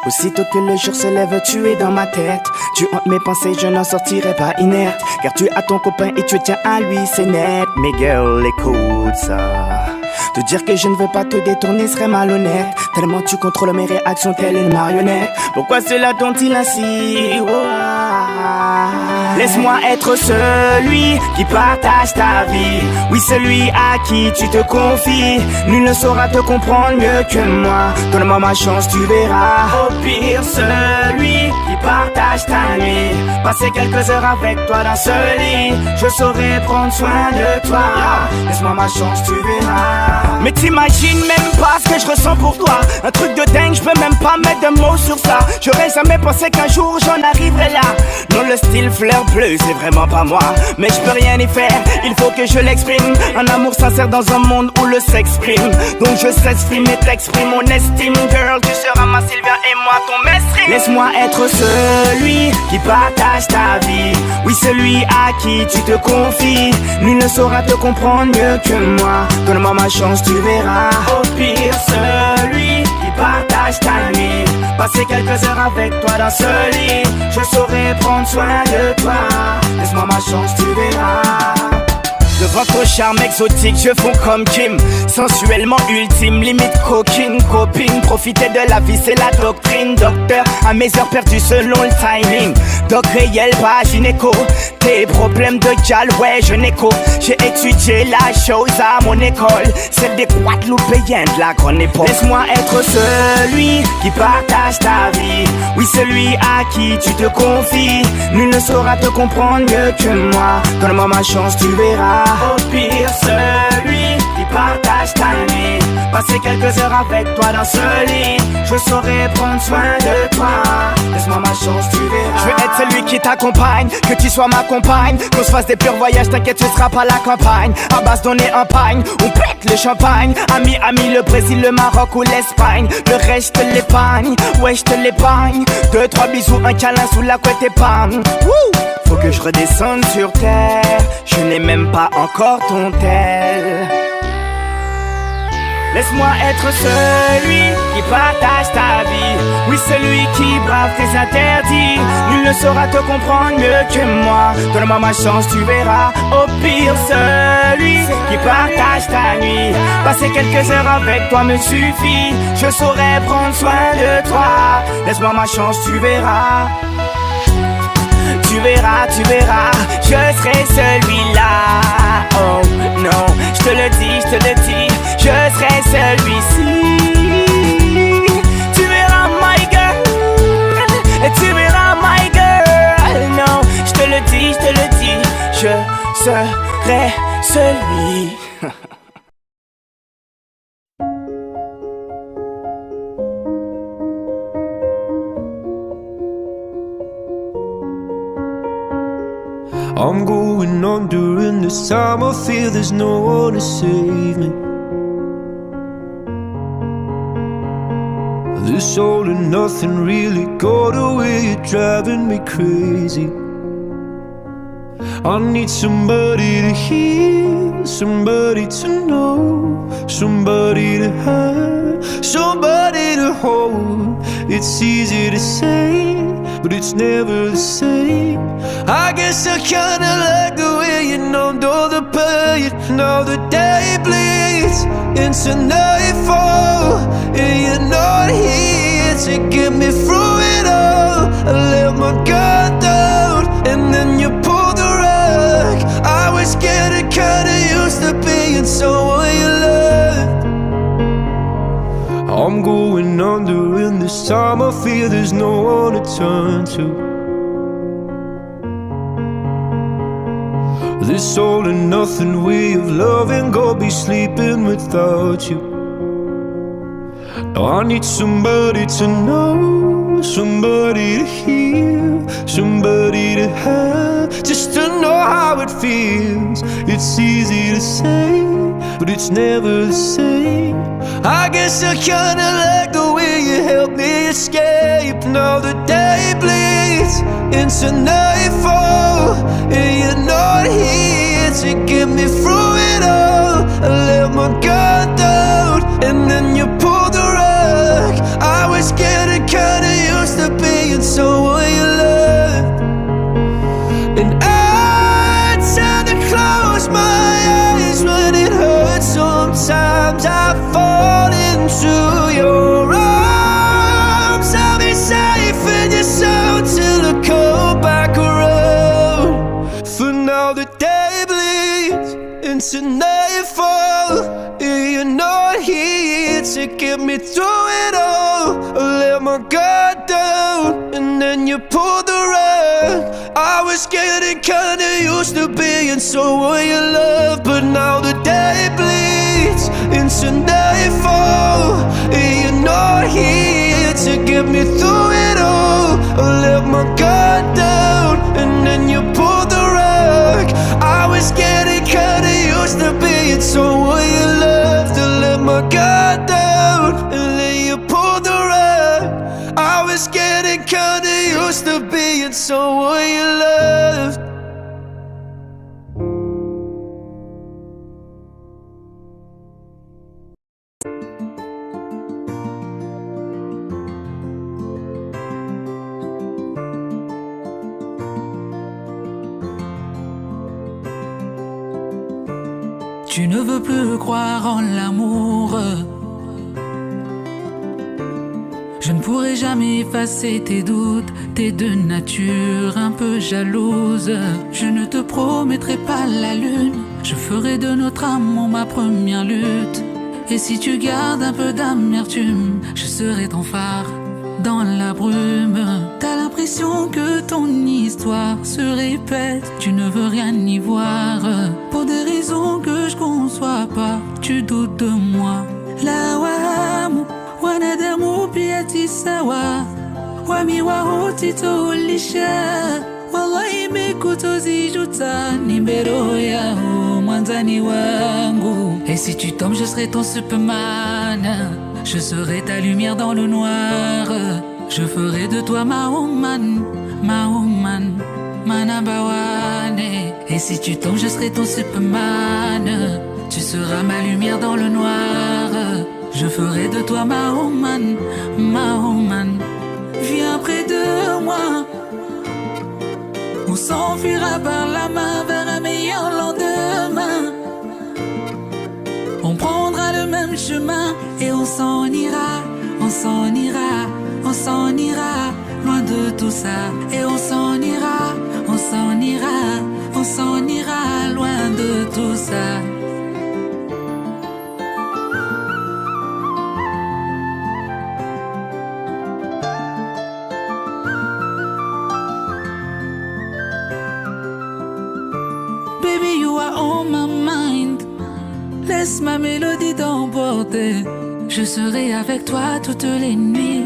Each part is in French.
Aussitôt que le jour se lève, tu es dans ma tête. Tu hantes mes pensées, je n'en sortirai pas inerte. Car tu as ton copain et tu tiens à lui, c'est net. Mais girl, écoute ça. Te dire que je ne veux pas te détourner serait malhonnête. Tellement tu contrôles mes réactions telle une marionnette. Pourquoi cela dont-il ainsi? Laisse-moi être celui qui partage ta vie. Oui, celui à qui tu te confies. Nul ne saura te comprendre mieux que moi. Donne-moi ma chance, tu verras. Au pire, celui qui partage ta nuit. Passer quelques heures avec toi dans ce lit. Je saurai prendre soin de toi. Laisse-moi ma chance, tu verras. Mais t'imagines même pas ce que je ressens pour toi. Un truc de dingue, je peux même pas mettre de mots sur ça. J'aurais jamais pensé qu'un jour j'en arriverais là. Non, le style fleur bleue, c'est vraiment pas moi. Mais je peux rien y faire, il faut que je l'exprime. Un amour sincère dans un monde où le sexe prime. Donc je s'exprime et t'exprime mon estime. Girl, tu seras ma Sylvia et moi ton mestre. Laisse-moi être celui qui partage ta vie. Oui, celui à qui tu te confies. Nul ne saura te comprendre mieux que moi. Donne-moi ma chance, tu verras. Au pire, celui qui partage ta nuit. Passer quelques heures avec toi dans ce lit. Je saurai prendre soin de toi. Laisse-moi ma chance, tu verras. Devant ton charme exotique, je fonds comme Kim. Sensuellement ultime, limite coquine, copine. Profiter de la vie, c'est la doctrine. Docteur, à mes heures perdues selon le timing. Doc réel, pas gynéco. Tes problèmes de gal, ouais, je n'écho. J'ai étudié la chose à mon école. Celle des Guadeloupéens de la grande époque. Laisse-moi être celui qui partage ta vie. Oui, celui à qui tu te confies. Nul ne saura te comprendre mieux que moi. Donne-moi ma chance, tu verras. Au pire, celui qui partage ta nuit. Passer quelques heures avec toi dans ce lit. Je saurai prendre soin de toi. Laisse-moi ma chance, tu verras. Je veux être celui qui t'accompagne, que tu sois ma compagne. Qu'on se fasse des purs voyages, t'inquiète, tu seras pas la campagne. À base donner un pagne, on pète le champagne. Ami, le Brésil, le Maroc ou l'Espagne. Le reste, je te l'épargne, ouais, je te l'épargne. 2-3 bisous, un câlin sous la couette épargne. Faut que je redescende sur terre. Je n'ai même pas encore ton tel. Laisse-moi être celui qui partage ta vie. Oui, celui qui brave tes interdits. Nul ne saura te comprendre mieux que moi. Donne-moi ma chance, tu verras. Au pire, celui qui partage ta nuit. Passer quelques heures avec toi me suffit. Je saurai prendre soin de toi. Laisse-moi ma chance, tu verras. Tu verras, tu verras, je serai celui-là. Oh non, je te le dis, je serai celui-ci. Tu verras my girl, tu verras my girl. Non, je te le dis, je serai celui. I'm going on during this time. I feel there's no one to save me. This all and nothing really got away. You're driving me crazy. I need somebody to hear, somebody to know, somebody to have, somebody to hold. It's easy to say, but it's never the same. I guess I kinda like the way you numbed all the pain. Now the day bleeds into nightfall, and you're not here to get me through it all. I let my guard down, and then you pulled the rug. I was getting kinda used to being someone you loved. I'm going under, and this time I feel there's no one to turn to. This all and nothing way of loving, go be sleeping without you. Now I need somebody to know, somebody to hear, somebody to have, just to know how it feels. It's easy to say, but it's never the same. I guess I kinda like the way you help me escape. Now the day bleeds into nightfall, and you're not here to get me through it all. I let my guard down, and then you pulled the rug. I was getting kinda into nightfall. You're not here to get me through it all. I let my guard down and then you pulled the rug. I was getting kinda used to being someone you love, but now the day bleeds into nightfall. You're not here to get me through it all. I let my guard down and then you pulled the rug. I was getting kinda used to being someone you love. To let my guard down and then you pulled the rug. I was getting kinda used to being someone you loved. Tu ne veux plus croire en l'amour. Je ne pourrai jamais effacer tes doutes. T'es de nature un peu jalouse. Je ne te promettrai pas la lune. Je ferai de notre amour ma première lutte. Et si tu gardes un peu d'amertume, je serai ton phare dans la brume. T'as l'impression que ton histoire se répète. Tu ne veux rien y voir. Pour des raisons que je conçois pas, tu doutes de moi. La wamu wanadamu pia tisawa wami wahotito ulisha wallahi imekutozijuta ni mbero yao mwanzani wangu. Et si tu tombes je serai ton Superman. Je serai ta lumière dans le noir. Je ferai de toi ma woman, ma number one. Et si tu tombes je serai ton Superman. Tu seras ma lumière dans le noir. Je ferai de toi ma woman. Viens près de moi. On s'enfuira par la main vers un meilleur lendemain. On prendra le même chemin et on s'en ira, on s'en ira, on s'en ira, loin de tout ça. Et on s'en ira, on s'en ira, on s'en ira, loin de tout ça. Baby, you are on my mind. Laisse ma mélodie t'emporter. Je serai avec toi toutes les nuits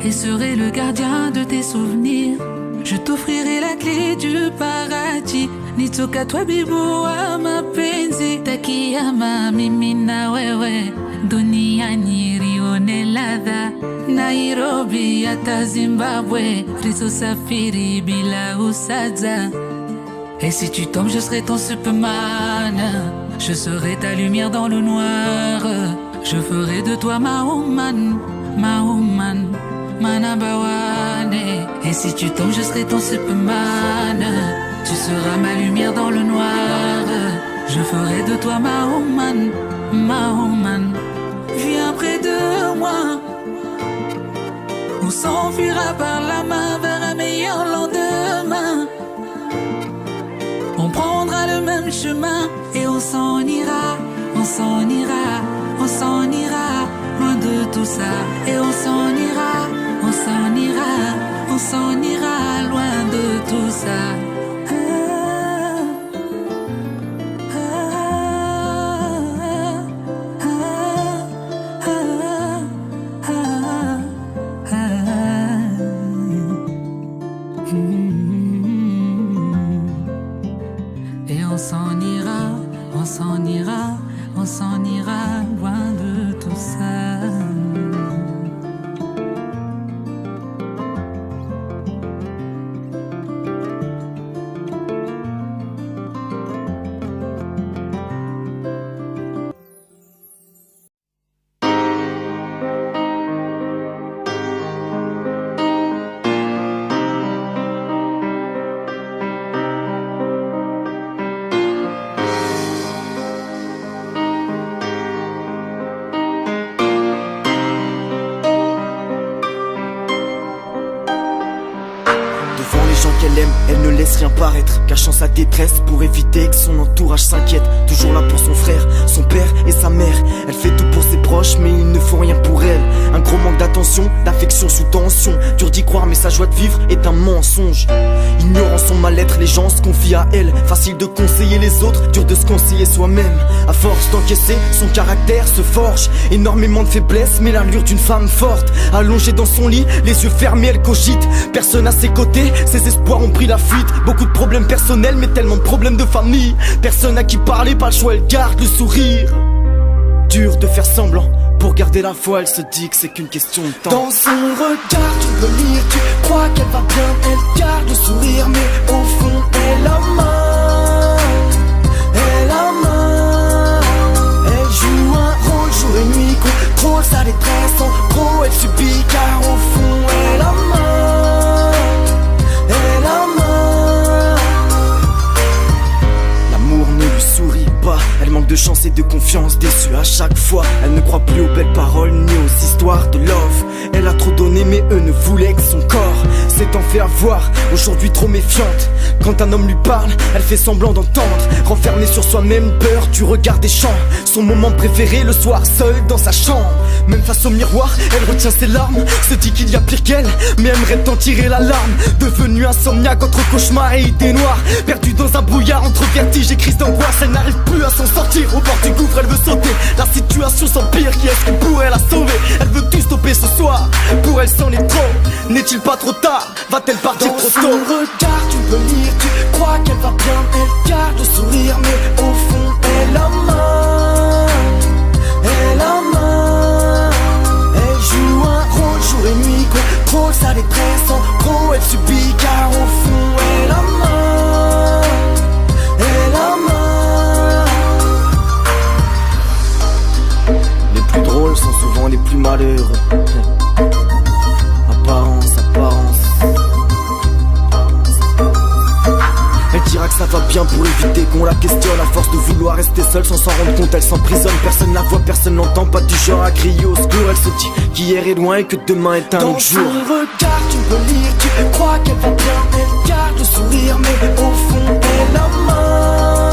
et serai le gardien de tes souvenirs. Je t'offrirai la clé du paradis. Nitoka toi bibu wa mapenzi. Takiyama mimi na wewe. Duniani Rio ne ladha. Nairobi hata Zimbabwe. Tusafiri bila usaza. Et si tu tombes, je serai ton Superman. Je serai ta lumière dans le noir. Je ferai de toi ma woman, ma number one. Et si tu tombes, je serai ton Superman. Tu seras ma lumière dans le noir. Je ferai de toi ma woman. Viens près de moi. On s'enfuira par la main vers un meilleur lendemain. On prendra le même chemin et on s'en ira, on s'en ira, on s'en ira, loin de tout ça. Et on s'en ira, on s'en ira, on s'en ira, loin de tout ça. Et on s'en ira, on s'en ira, on s'en ira, loin de tout ça. elle ne laisse rien paraître, cachant sa détresse pour éviter que son entourage s'inquiète. Toujours là pour son frère, son père et sa mère. Elle fait tout pour ses proches mais ils ne font rien pour elle. Un gros manque d'attention, d'affection sous tension. Dur d'y croire mais sa joie de vivre est un mensonge. Ignorant son mal-être, les gens se confient à elle. Facile de conseiller les autres, dur de se conseiller soi-même. À force d'encaisser, son caractère se forge. Énormément de faiblesse mais l'allure d'une femme forte. Allongée dans son lit, les yeux fermés, elle cogite. Personne à ses côtés, ses espoirs ont pris la fuite. Beaucoup de problèmes personnels mais tellement de problèmes de famille. Personne à qui parler, pas le choix, elle garde le sourire. Dur de faire semblant, pour garder la foi, elle se dit que c'est qu'une question de temps. Dans son regard, tu peux lire, tu crois qu'elle va bien, elle garde le sourire, mais au fond, elle a mal. Elle a mal. Elle joue un rôle jour et nuit, contrôle sa détresse, en gros, elle subit, car au fond, elle a mal. Elle a mal. L'amour ne lui sourit pas, elle manque de chance et de confiance, déçue à chaque fois. Elle ne croit plus aux belles paroles ni aux histoires de love. Elle a trop donné mais eux ne voulaient que son corps. S'est en fait avoir, aujourd'hui trop méfiante. Quand un homme lui parle, elle fait semblant d'entendre. Renfermée sur soi-même, peur du regard des gens. Son moment préféré le soir, seule dans sa chambre. Même face au miroir, elle retient ses larmes. Se dit qu'il y a pire qu'elle, mais aimerait en tirer l'alarme. Devenue insomniaque entre cauchemars et idées noires. Perdue dans un brouillard entre vertige et crise d'angoisse. Elle n'arrive plus à s'en sortir, au bord du gouffre elle veut sauter. La situation s'empire, qui est-ce qui pourrait la sauver? Elle veut tout stopper ce soir, pour elle c'en est trop. N'est-il pas trop tard? Va-t-elle partir Dans trop son tôt? regard, tu peux lire, tu crois qu'elle va bien, elle garde le sourire, mais au fond, elle a mal. Elle a mal. Elle joue un rôle jour et nuit, contrôle sa détresse, en gros, elle subit, car au fond, elle a mal. Elle a mal. Les plus drôles sont souvent les plus malheureux. Apparence, apparence. Elle dira que ça va bien pour éviter qu'on la questionne. À force de vouloir rester seule sans s'en rendre compte, elle s'emprisonne. Personne la voit, personne l'entend, pas du genre à crier au secours. Elle se dit qu'hier est loin et que demain est un autre jour. Dans son regard, tu peux lire, tu crois qu'elle va bien, elle garde le sourire, mais au fond, elle a mal.